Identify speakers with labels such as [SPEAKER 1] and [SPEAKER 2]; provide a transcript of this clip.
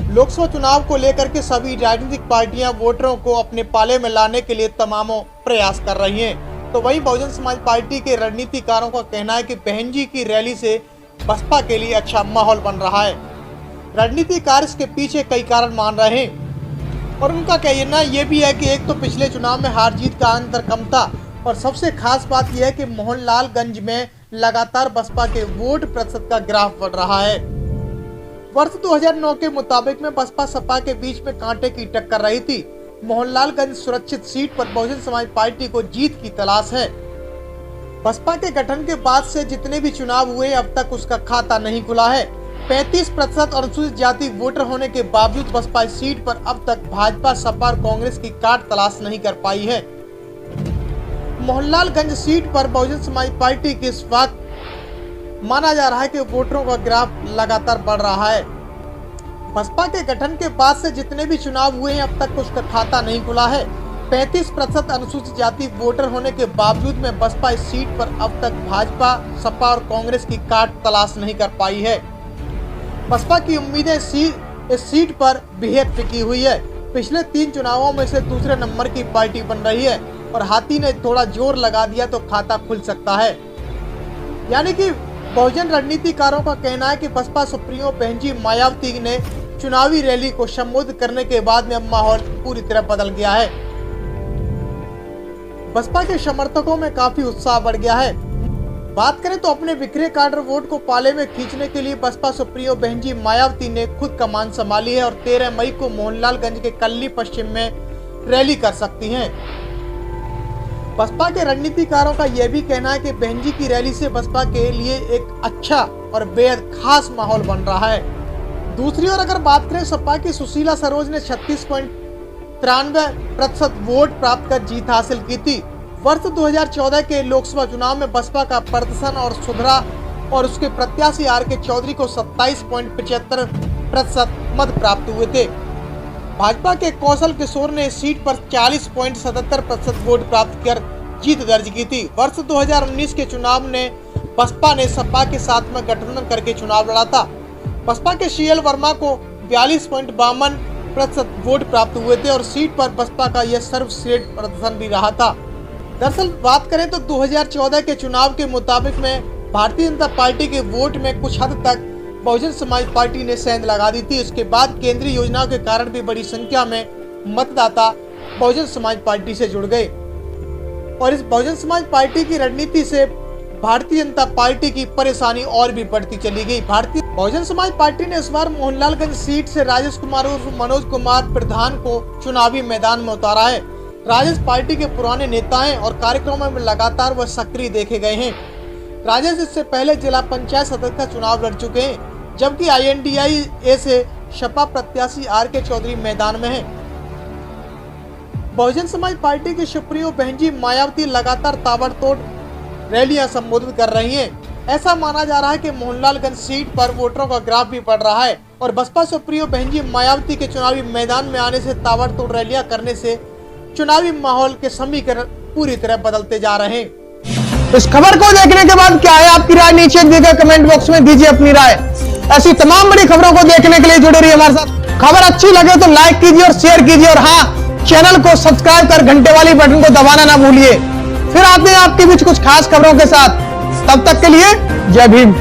[SPEAKER 1] लोकसभा चुनाव को लेकर के सभी राजनीतिक पार्टियां वोटरों को अपने पाले में लाने के लिए तमामों प्रयास कर रही हैं। तो वहीं बहुजन समाज पार्टी के रणनीतिकारों का कहना है कि बहन जी की रैली से बसपा के लिए अच्छा माहौल बन रहा है। रणनीतिकार इसके पीछे कई कारण मान रहे हैं और उनका कहना ये भी है कि एक तो पिछले चुनाव में हार जीत का अंतर कम था और सबसे खास बात यह है कि मोहनलालगंज में लगातार बसपा के वोट प्रतिशत का ग्राफ बढ़ रहा है। वर्ष 2009 के मुताबिक में बसपा सपा के बीच में कांटे की टक्कर रही थी। मोहनलालगंज सुरक्षित सीट पर बहुजन समाज पार्टी को जीत की तलाश है। बसपा के गठन के बाद से जितने भी चुनाव हुए अब तक उसका खाता नहीं खुला है। 35% अनुसूचित जाति वोटर होने के बावजूद बसपा इस सीट पर अब तक भाजपा सपा और कांग्रेस की काट तलाश नहीं कर पाई है। मोहनलालगंज सीट पर बहुजन समाज पार्टी की इस वक्त माना जा रहा है कि वोटरों का ग्राफ लगातार बढ़ रहा है। बसपा के गठन के बाद से जितने भी चुनाव हुए हैं अब तक उसका खाता नहीं खुला है। 35% अनुसूचित जाति वोटर होने के बावजूद में बसपा इस सीट पर अब तक भाजपा सपा और कांग्रेस की काट तलाश नहीं कर पाई है। बसपा की उम्मीदें इस सीट पर बेहद टिकी हुई है। पिछले 3 चुनावों में से दूसरे नंबर की पार्टी बन रही है और हाथी ने थोड़ा जोर लगा दिया तो खाता खुल सकता है। यानी कि बहुजन रणनीतिकारों का कहना है कि बसपा सुप्रीमो बहन जी मायावती ने चुनावी रैली को संबोधित करने के बाद में अब माहौल पूरी तरह बदल गया है। बसपा के समर्थकों में काफी उत्साह बढ़ गया है। बात करें तो अपने बिखरे काडर वोट को पाले में खींचने के लिए बसपा सुप्रीमो बहन जी मायावती ने खुद कमान संभाली है और 13 मई को मोहनलालगंज के कल्ली पश्चिम में रैली कर सकती हैं। बसपा के रणनीतिकारों का यह भी कहना है कि बहन जी की रैली से बसपा के लिए एक अच्छा और बेहद खास माहौल बन रहा है। दूसरी ओर अगर बात करें सपा की सुशीला सरोज ने 36.93% वोट प्राप्त कर जीत हासिल की थी। वर्ष 2014 के लोकसभा चुनाव में बसपा का प्रदर्शन और सुधरा और उसके प्रत्याशी आर.के. चौधरी को 27.75% मत प्राप्त हुए थे। भाजपा के कौशल किशोर ने इस सीट पर 40.77% वोट प्राप्त कर जीत दर्ज की थी। वर्ष 2019 के चुनाव ने बसपा ने सपा के साथ में गठबंधन करके चुनाव लड़ा था। बसपा के CL वर्मा को 42.52% वोट प्राप्त हुए थे और सीट पर बसपा का यह सर्वश्रेष्ठ प्रदर्शन भी रहा था। दरअसल बात करें तो 2014 के चुनाव के मुताबिक में भारतीय जनता पार्टी के वोट में कुछ हद तक बहुजन समाज पार्टी ने सेंध लगा दी थी। उसके बाद केंद्रीय योजनाओं के कारण भी बड़ी संख्या में मतदाता बहुजन समाज पार्टी से जुड़ गए और इस बहुजन समाज पार्टी की रणनीति से भारतीय जनता पार्टी की परेशानी और भी बढ़ती चली गई। भारतीय बहुजन समाज पार्टी ने इस बार मोहनलालगंज सीट से राजेश कुमार उर्फ मनोज कुमार प्रधान को चुनावी मैदान में उतारा है। राजेश पार्टी के पुराने नेता हैं और कार्यक्रमों में लगातार वह सक्रिय देखे गए हैं। राजेश इससे पहले जिला पंचायत सदस्य का चुनाव लड़ चुके हैं, जबकि INDIA से सपा प्रत्याशी आर.के. चौधरी मैदान में हैं। बहुजन समाज पार्टी की सुप्रीमो बहन जी मायावती लगातार ताबड़तोड़ रैलियां संबोधित कर रही हैं। ऐसा माना जा रहा है कि मोहनलालगंज सीट पर वोटरों का ग्राफ भी बढ़ रहा है और बसपा सुप्रीमो बहन जी मायावती के चुनावी मैदान में आने से ताबड़तोड़ रैलियां करने से चुनावी माहौल के समीकरण पूरी तरह बदलते जा रहे हैं।
[SPEAKER 2] इस खबर को देखने के बाद क्या है आपकी राय, नीचे दिए गए कमेंट बॉक्स में दीजिए अपनी राय। ऐसी तमाम बड़ी खबरों को देखने के लिए जुड़े रहिए हमारे साथ। खबर अच्छी लगे तो लाइक कीजिए और शेयर कीजिए और हाँ, चैनल को सब्सक्राइब कर घंटे वाली बटन को दबाना ना भूलिए। फिर आते हैं आपके बीच कुछ खास खबरों के साथ। तब तक के लिए जय भीम।